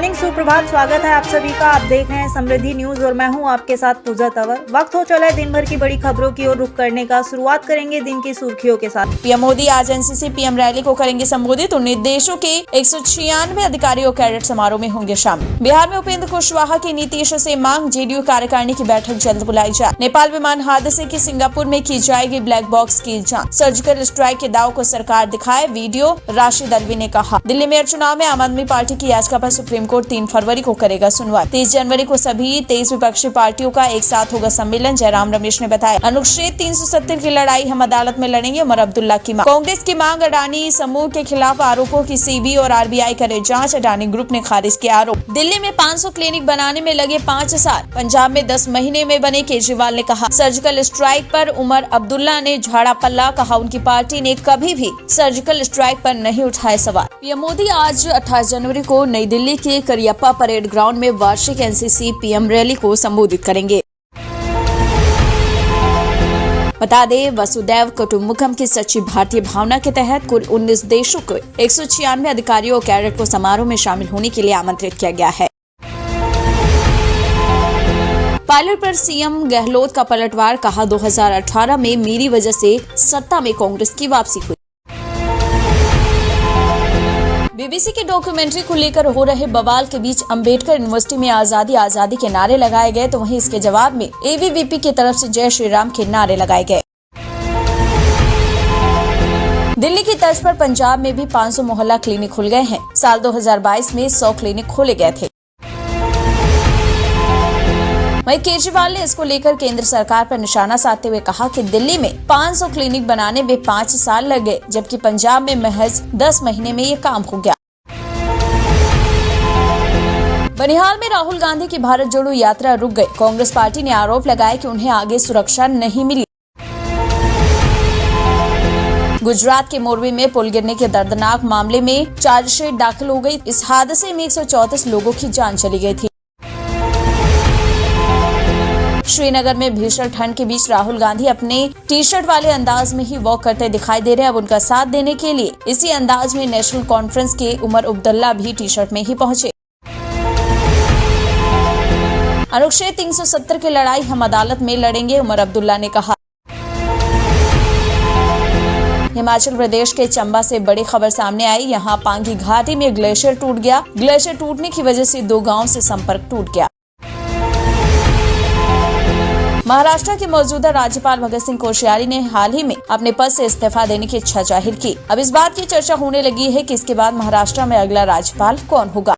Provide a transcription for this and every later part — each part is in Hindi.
मॉर्निंग, सुप्रभात। स्वागत है आप सभी का। आप देख रहे हैं समृद्धि न्यूज और मैं हूं आपके साथ पूजा तंवर। वक्त हो चला है दिन भर की बड़ी खबरों की ओर रुख करने का। शुरुआत करेंगे दिन की सुर्खियों के साथ। पीएम मोदी आज एनसीसी पीएम रैली को करेंगे संबोधित। 19 देशों के 196 अधिकारी और कैडेट समारोह में होंगे शामिल। बिहार में उपेंद्र कुशवाहा की नीतीश से मांग, जेडीयू कार्यकारिणी की बैठक जल्द बुलाई जाए। नेपाल विमान हादसे की सिंगापुर में की जाएगी ब्लैक बॉक्स की जाँच। सर्जिकल स्ट्राइक के दाव को सरकार दिखाए वीडियो, राशिद अल्वी ने कहा। दिल्ली मेयर चुनाव में आम आदमी पार्टी की याचिका पर सुप्रीम कोर्ट 3 फरवरी को करेगा सुनवाई। 30 जनवरी को सभी 23 विपक्षी पार्टियों का एक साथ होगा सम्मेलन, जयराम रमेश ने बताया। अनुच्छेद 370 की लड़ाई हम अदालत में लड़ेंगे, उमर अब्दुल्ला की मांग। कांग्रेस की मांग, अडानी समूह के खिलाफ आरोपों की सीबी और आरबीआई करे जांच। अडानी ग्रुप ने खारिज किया आरोप। दिल्ली में 500 क्लिनिक बनाने में लगे 5 साल, पंजाब में 10 महीने में बने, केजरीवाल ने कहा। सर्जिकल स्ट्राइक पर उमर अब्दुल्ला ने झाड़ा पल्ला, कहा उनकी पार्टी ने कभी भी सर्जिकल स्ट्राइक पर नहीं उठाए सवाल। पीएम मोदी आज 28 जनवरी को नई दिल्ली के करियप्पा परेड ग्राउंड में वार्षिक एनसीसी पीएम रैली को संबोधित करेंगे। बता दें, वसुदैव कुटुंबकम की सच्ची भारतीय भावना के तहत कुल 19 देशों के 196 अधिकारियों और कैडेट को समारोह में शामिल होने के लिए आमंत्रित किया गया है। पायलट पर सीएम गहलोत का पलटवार, कहा 2018 में मेरी वजह से सत्ता में कांग्रेस की वापसी हुई। बीबीसी की डॉक्यूमेंट्री को लेकर हो रहे बवाल के बीच अंबेडकर यूनिवर्सिटी में आजादी आजादी के नारे लगाए गए, तो वहीं इसके जवाब में एबीवीपी की तरफ से जय श्री राम के नारे लगाए गए। दिल्ली की तर्ज पर पंजाब में भी 500 मोहल्ला क्लिनिक खुल गए हैं। साल 2022 में 100 क्लिनिक खोले गए थे। वहीं केजरीवाल ने इसको लेकर केंद्र सरकार पर निशाना साधते हुए कहा कि दिल्ली में 500 क्लिनिक बनाने में 5 साल लग गए, जबकि पंजाब में महज 10 महीने में ये काम हो गया। बनिहाल में राहुल गांधी की भारत जोड़ो यात्रा रुक गई। कांग्रेस पार्टी ने आरोप लगाया कि उन्हें आगे सुरक्षा नहीं मिली। गुजरात के मोरबी में पुल गिरने के दर्दनाक मामले में चार्जशीट दाखिल हो गई। इस हादसे में 134 लोगों की जान चली गई थी। श्रीनगर में भीषण ठंड के बीच राहुल गांधी अपने टी शर्ट वाले अंदाज में ही वॉक करते दिखाई दे रहे हैं। अब उनका साथ देने के लिए इसी अंदाज में नेशनल कॉन्फ्रेंस के उमर अब्दुल्ला भी टी शर्ट में ही पहुंचे। अनुच्छेद 370 की लड़ाई हम अदालत में लड़ेंगे, उमर अब्दुल्ला ने कहा। हिमाचल प्रदेश के चंबा से बड़ी खबर सामने आई। यहाँ पांगी घाटी में ग्लेशियर टूट गया। ग्लेशियर टूटने की वजह से 2 गांवों से संपर्क टूट गया। महाराष्ट्र के मौजूदा राज्यपाल भगत सिंह कोश्यारी ने हाल ही में अपने पद से इस्तीफा देने की इच्छा जाहिर की। अब इस बात की चर्चा होने लगी है कि इसके बाद महाराष्ट्र में अगला राज्यपाल कौन होगा।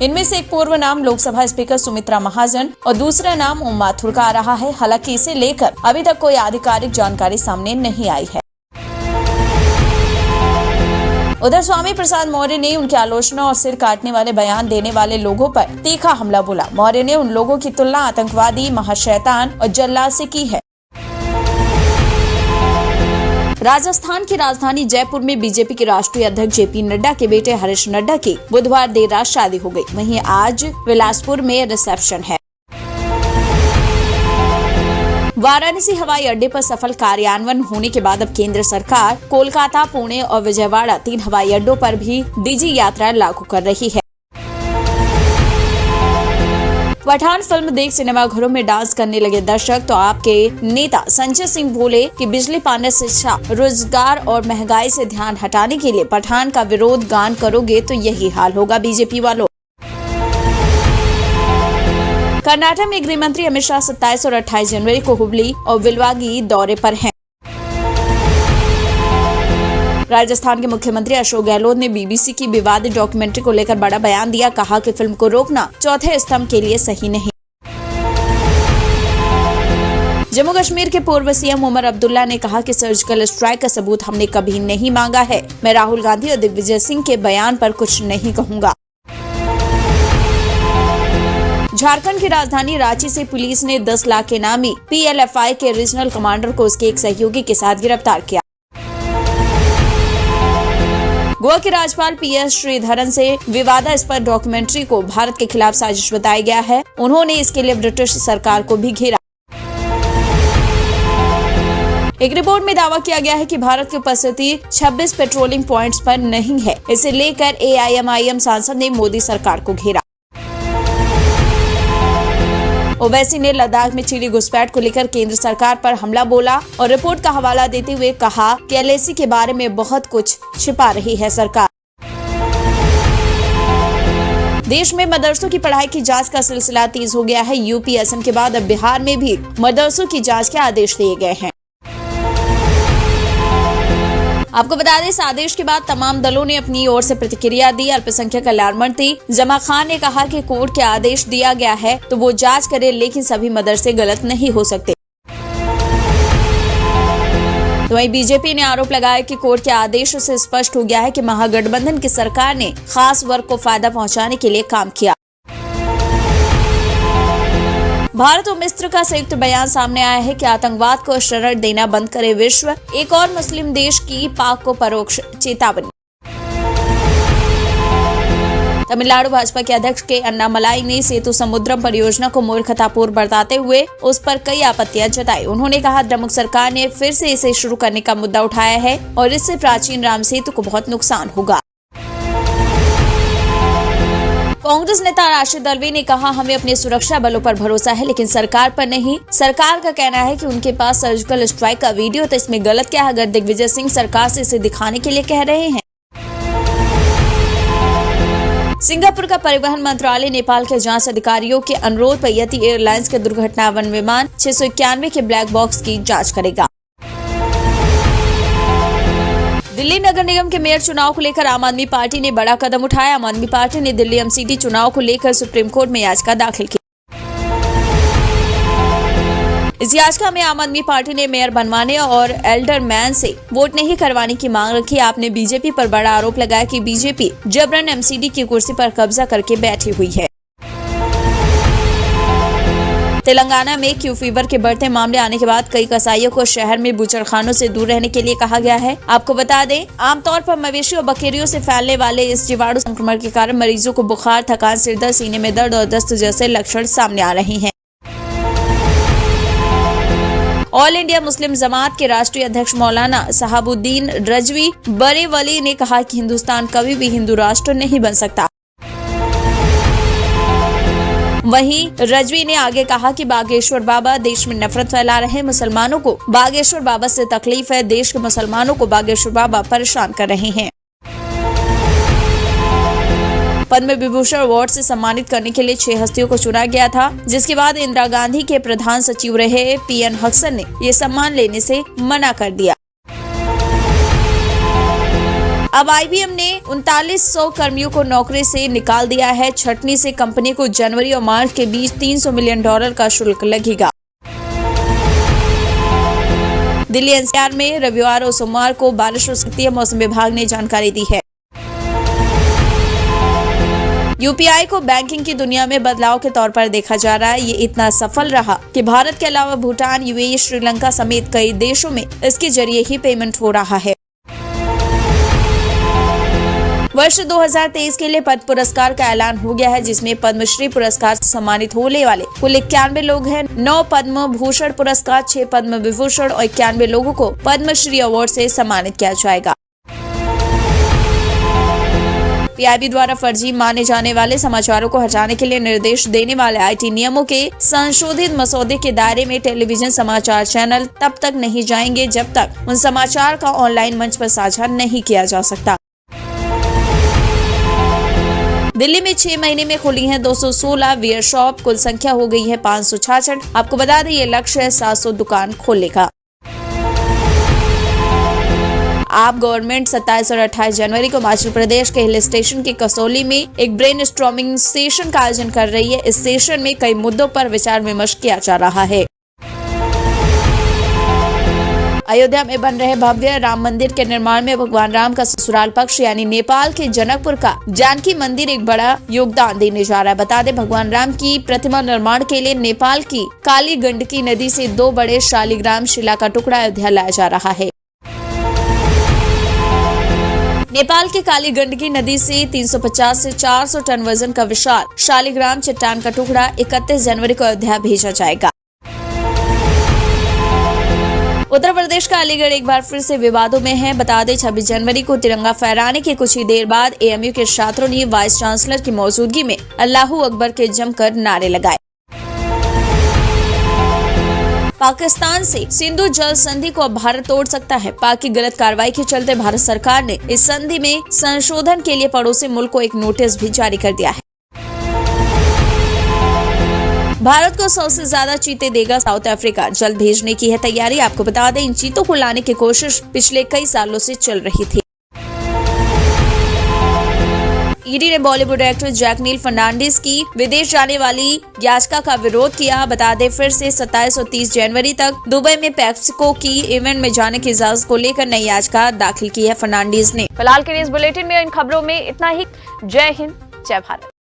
इनमें से एक पूर्व नाम लोकसभा स्पीकर सुमित्रा महाजन और दूसरा नाम ओम माथुर का आ रहा है। हालांकि इसे लेकर अभी तक कोई आधिकारिक जानकारी सामने नहीं आई है। उधर स्वामी प्रसाद मौर्य ने उनकी आलोचना और सिर काटने वाले बयान देने वाले लोगों पर तीखा हमला बोला। मौर्य ने उन लोगों की तुलना आतंकवादी, महाशैतान और जल्लाद से की है। राजस्थान की राजधानी जयपुर में बीजेपी के राष्ट्रीय अध्यक्ष जेपी नड्डा के बेटे हरीश नड्डा की बुधवार देर रात शादी हो गई। वहीं आज बिलासपुर में रिसेप्शन है। वाराणसी हवाई अड्डे पर सफल कार्यान्वयन होने के बाद अब केंद्र सरकार कोलकाता, पुणे और विजयवाड़ा 3 हवाई अड्डों पर भी डिजी यात्रा लागू कर रही है। पठान फिल्म देख सिनेमाघरों में डांस करने लगे दर्शक, तो आपके नेता संजय सिंह बोले कि बिजली, पानी, शिक्षा, रोजगार और महंगाई से ध्यान हटाने के लिए पठान का विरोध गान करोगे तो यही हाल होगा बीजेपी वालों। कर्नाटक में गृह मंत्री अमित शाह 27 और 28 जनवरी को हुबली और विलवागी दौरे पर हैं। राजस्थान के मुख्यमंत्री अशोक गहलोत ने बीबीसी की विवादित डॉक्यूमेंट्री को लेकर बड़ा बयान दिया। कहा कि फिल्म को रोकना चौथे स्तंभ के लिए सही नहीं। जम्मू कश्मीर के पूर्व सीएम उमर अब्दुल्ला ने कहा कि सर्जिकल स्ट्राइक का सबूत हमने कभी नहीं मांगा है। मैं राहुल गांधी और दिग्विजय सिंह के बयान पर कुछ नहीं कहूँगा। झारखंड की राजधानी रांची से पुलिस ने 10 लाख के नामी पीएलएफआई के रीजनल कमांडर को उसके एक सहयोगी के साथ गिरफ्तार किया। गोवा के राज्यपाल पीएस श्रीधरन से विवादास्पद डॉक्यूमेंट्री को भारत के खिलाफ साजिश बताया गया है। उन्होंने इसके लिए ब्रिटिश सरकार को भी घेरा। एक रिपोर्ट में दावा किया गया है कि भारत की उपस्थिति 26 पेट्रोलिंग पॉइंट्स पर नहीं है। इसे लेकर AIMIM सांसद ने मोदी सरकार को घेरा। ओवैसी ने लद्दाख में चीनी घुसपैठ को लेकर केंद्र सरकार पर हमला बोला और रिपोर्ट का हवाला देते हुए कहा कि LAC के बारे में बहुत कुछ छिपा रही है सरकार। देश में मदरसों की पढ़ाई की जांच का सिलसिला तेज हो गया है। यूपी असम के बाद अब बिहार में भी मदरसों की जांच के आदेश दिए गए हैं। आपको बता दें, इस आदेश के बाद तमाम दलों ने अपनी ओर से प्रतिक्रिया दी। अल्पसंख्यक कल्याण मंत्री जमा खान ने कहा कि कोर्ट के आदेश दिया गया है तो वो जांच करे, लेकिन सभी मदरसे गलत नहीं हो सकते। तो वहीं बीजेपी ने आरोप लगाया कि कोर्ट के आदेश से स्पष्ट हो गया है कि महागठबंधन की सरकार ने खास वर्ग को फायदा पहुंचाने के लिए काम किया। भारत और मिस्र का संयुक्त बयान सामने आया है कि आतंकवाद को शरण देना बंद करे विश्व। एक और मुस्लिम देश की पाक को परोक्ष चेतावनी। तमिलनाडु भाजपा के अध्यक्ष के अन्नामलाई ने सेतु समुद्रम परियोजना को मूर्खतापूर्ण बताते हुए उस पर कई आपत्तियां जताई। उन्होंने कहा, द्रमुक सरकार ने फिर से इसे शुरू करने का मुद्दा उठाया है और इससे प्राचीन राम सेतु को बहुत नुकसान होगा। कांग्रेस नेता राशिद अल्वी ने कहा, हमें अपने सुरक्षा बलों पर भरोसा है लेकिन सरकार पर नहीं। सरकार का कहना है कि उनके पास सर्जिकल स्ट्राइक का वीडियो, तो इसमें गलत क्या है अगर दिग्विजय सिंह सरकार से इसे दिखाने के लिए कह रहे हैं। सिंगापुर का परिवहन मंत्रालय नेपाल के जांच अधिकारियों के अनुरोध पर यति एयरलाइंस के दुर्घटनावन विमान 691 के ब्लैक बॉक्स की जांच करेगा। दिल्ली नगर निगम के मेयर चुनाव को लेकर आम आदमी पार्टी ने बड़ा कदम उठाया। आम आदमी पार्टी ने दिल्ली MCD चुनाव को लेकर सुप्रीम कोर्ट में याचिका दाखिल की। इस याचिका में आम आदमी पार्टी ने मेयर बनवाने और एल्डरमैन से वोट नहीं करवाने की मांग रखी। आपने बीजेपी पर बड़ा आरोप लगाया कि बीजेपी जबरन MCD की कुर्सी पर कब्जा करके बैठी हुई है। तेलंगाना में क्यू फीवर के बढ़ते मामले आने के बाद कई कसाईयों को शहर में बूचड़खानों से दूर रहने के लिए कहा गया है। आपको बता दें, आमतौर पर मवेशी और बकरियों से फैलने वाले इस जीवाणु संक्रमण के कारण मरीजों को बुखार, थकान, सिरदर्द, सीने में दर्द और दस्त जैसे लक्षण सामने आ रहे हैं। ऑल इंडिया मुस्लिम जमात के राष्ट्रीय अध्यक्ष मौलाना सहाबुद्दीन रजवी बरेवली ने कहा कि हिंदुस्तान कभी भी हिंदू राष्ट्र नहीं बन सकता। वहीं रजवी ने आगे कहा कि बागेश्वर बाबा देश में नफरत फैला रहे हैं। मुसलमानों को बागेश्वर बाबा से तकलीफ है। देश के मुसलमानों को बागेश्वर बाबा परेशान कर रहे हैं। पद्म विभूषण अवार्ड से सम्मानित करने के लिए 6 हस्तियों को चुना गया था, जिसके बाद इंदिरा गांधी के प्रधान सचिव रहे PN हक्सन ने ये सम्मान लेने से मना कर दिया। अब IBM ने 3900 कर्मियों को नौकरी से निकाल दिया है। छटनी से कंपनी को जनवरी और मार्च के बीच $300 मिलियन का शुल्क लगेगा। दिल्ली NCR में रविवार और सोमवार को बारिश हो सकती है, मौसम विभाग ने जानकारी दी है। UPI को बैंकिंग की दुनिया में बदलाव के तौर पर देखा जा रहा है। ये इतना सफल रहा कि भारत के अलावा भूटान, UAE, श्रीलंका समेत कई देशों में इसके जरिए ही पेमेंट हो रहा है। वर्ष 2023 के लिए पद्म पुरस्कार का ऐलान हो गया है, जिसमें पद्मश्री पुरस्कार से सम्मानित होने वाले कुल 91 लोग हैं। 9 पद्म भूषण पुरस्कार, 6 पद्म विभूषण और 91 लोगों को पद्मश्री अवार्ड से सम्मानित किया जाएगा। PIB द्वारा फर्जी माने जाने वाले समाचारों को हटाने के लिए निर्देश देने वाले IT नियमों के संशोधित मसौदे के दायरे में टेलीविजन समाचार चैनल तब तक नहीं जाएंगे जब तक उन समाचार का ऑनलाइन मंच पर साझा नहीं किया जा सकता। दिल्ली में 6 महीने में खुली हैं 216 वियर शॉप, कुल संख्या हो गई है 566। आपको बता दें, ये लक्ष्य है 700 दुकान खोलने का। आप गवर्नमेंट 27 और 28 जनवरी को हिमाचल प्रदेश के हिल स्टेशन के कसौली में एक ब्रेन स्टॉर्मिंग सेशन का आयोजन कर रही है। इस सेशन में कई मुद्दों पर विचार विमर्श किया जा रहा है। अयोध्या में बन रहे भव्य राम मंदिर के निर्माण में भगवान राम का ससुराल पक्ष यानी नेपाल के जनकपुर का जानकी मंदिर एक बड़ा योगदान देने जा रहा है। बता दें, भगवान राम की प्रतिमा निर्माण के लिए नेपाल की काली गंडकी नदी से 2 बड़े शालिग्राम शिला का टुकड़ा अयोध्या लाया जा रहा है। नेपाल के काली गंडकी नदी से 350 से 400 टन वजन का विशाल शालिग्राम चट्टान का टुकड़ा 31 जनवरी को अयोध्या भेजा जाएगा। उत्तर प्रदेश का अलीगढ़ एक बार फिर से विवादों में है। बता दें 26 जनवरी को तिरंगा फहराने के कुछ ही देर बाद एएमयू के छात्रों ने वाइस चांसलर की मौजूदगी में अल्लाहू अकबर के जमकर नारे लगाए। पाकिस्तान से सिंधु जल संधि को अब भारत तोड़ सकता है। पाक की गलत कार्रवाई के चलते भारत सरकार ने इस संधि में संशोधन के लिए पड़ोसी मुल्क को एक नोटिस भी जारी कर दिया है। भारत को सबसे ज्यादा चीते देगा साउथ अफ्रीका, जल्द भेजने की है तैयारी। आपको बता दें इन चीतों को लाने की कोशिश पिछले कई सालों से चल रही थी। ईडी ने बॉलीवुड एक्टर जैकनील फर्नांडिस की विदेश जाने वाली याचिका का विरोध किया। बता दें फिर से 27 और 30 जनवरी तक दुबई में पेप्सिको की इवेंट में जाने की इजाजत को लेकर नई याचिका दाखिल की है फर्नांडिस ने। फिलहाल के इस बुलेटिन में इन खबरों में इतना ही। जय हिंद, जय भारत।